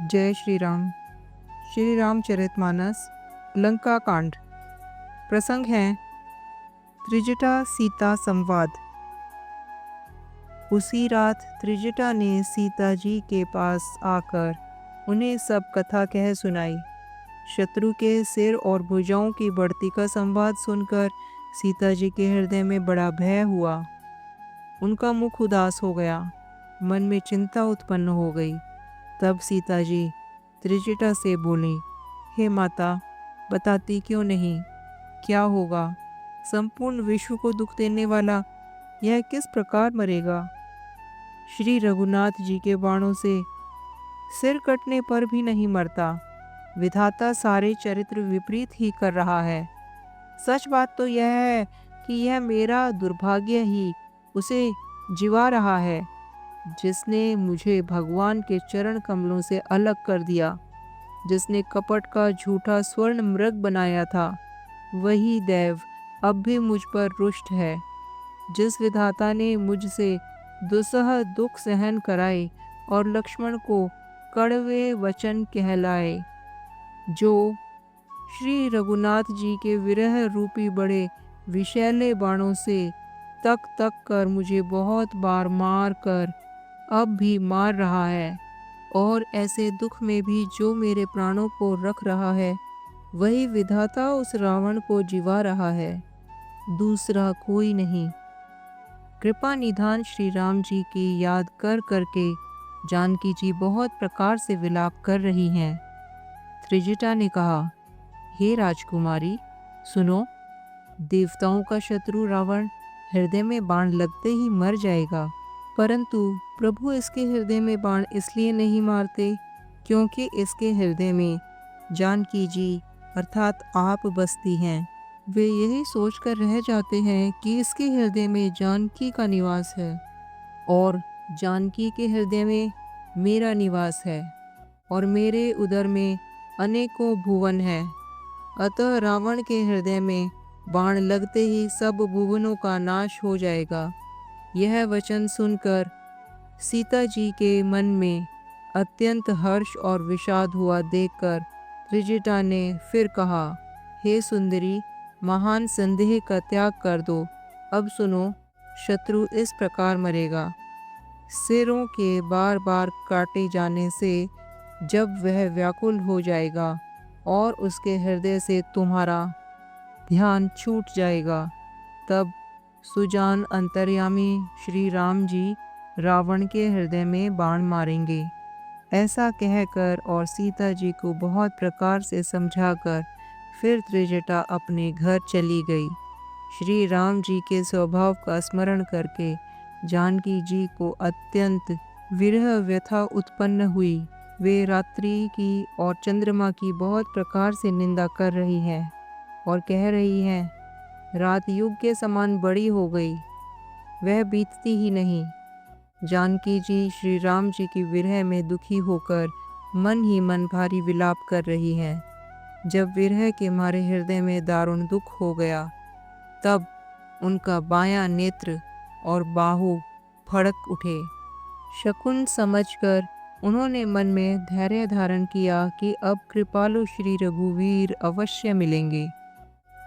जय श्री राम। श्री रामचरितमानस लंका कांड। प्रसंग है त्रिजटा सीता संवाद। उसी रात त्रिजटा ने सीता जी के पास आकर उन्हें सब कथा कह सुनाई। शत्रु के सिर और भुजाओं की बढ़ती का संवाद सुनकर सीता जी के हृदय में बड़ा भय हुआ। उनका मुख उदास हो गया, मन में चिंता उत्पन्न हो गई। तब सीता जी त्रिजटा से बोली, हे माता, बताती क्यों नहीं? क्या होगा? संपूर्ण विश्व को दुख देने वाला यह किस प्रकार मरेगा? श्री रघुनाथ जी के बाणों से सिर कटने पर भी नहीं मरता। विधाता सारे चरित्र विपरीत ही कर रहा है। सच बात तो यह है कि यह मेरा दुर्भाग्य ही उसे जिवा रहा है। जिसने मुझे भगवान के चरण कमलों से अलग कर दिया, जिसने कपट का झूठा स्वर्ण मृग बनाया था, वही देव अब भी मुझ पर रुष्ट है। जिस विधाता ने मुझसे दुस्सह दुख सहन कराए और लक्ष्मण को कड़वे वचन कहलाए, जो श्री रघुनाथ जी के विरह रूपी बड़े विषैले बाणों से तक तक कर मुझे बहुत बार मार कर अब भी मार रहा है, और ऐसे दुख में भी जो मेरे प्राणों को रख रहा है, वही विधाता उस रावण को जिवा रहा है, दूसरा कोई नहीं। कृपा निधान श्री राम जी की याद कर करके जानकी जी बहुत प्रकार से विलाप कर रही हैं। त्रिजटा ने कहा, हे राजकुमारी, सुनो। देवताओं का शत्रु रावण हृदय में बाण लगते ही मर जाएगा, परंतु प्रभु इसके हृदय में बाण इसलिए नहीं मारते क्योंकि इसके हृदय में जानकी जी अर्थात आप बसती हैं। वे यही सोचकर रह जाते हैं कि इसके हृदय में जानकी का निवास है और जानकी के हृदय में मेरा निवास है, और मेरे उदर में अनेकों भुवन हैं। अतः रावण के हृदय में बाण लगते ही सब भुवनों का नाश हो जाएगा। यह वचन सुनकर सीता जी के मन में अत्यंत हर्ष और विषाद हुआ देखकर त्रिजटा ने फिर कहा, हे सुंदरी, महान संदेह का त्याग कर दो। अब सुनो, शत्रु इस प्रकार मरेगा। सिरों के बार बार काटे जाने से जब वह व्याकुल हो जाएगा और उसके हृदय से तुम्हारा ध्यान छूट जाएगा, तब सुजान अंतर्यामी श्री राम जी रावण के हृदय में बाण मारेंगे। ऐसा कहकर और सीता जी को बहुत प्रकार से समझाकर फिर त्रिजटा अपने घर चली गई। श्री राम जी के स्वभाव का स्मरण करके जानकी जी को अत्यंत विरह व्यथा उत्पन्न हुई। वे रात्रि की और चंद्रमा की बहुत प्रकार से निंदा कर रही हैं और कह रही हैं, रात युग के समान बड़ी हो गई, वह बीतती ही नहीं। जानकी जी श्री राम जी की विरह में दुखी होकर मन ही मन भारी विलाप कर रही हैं। जब विरह के मारे हृदय में दारुण दुख हो गया, तब उनका बायां नेत्र और बाहु फड़क उठे। शकुन समझकर उन्होंने मन में धैर्य धारण किया कि अब कृपालु श्री रघुवीर अवश्य मिलेंगे।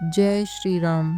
जय श्री राम।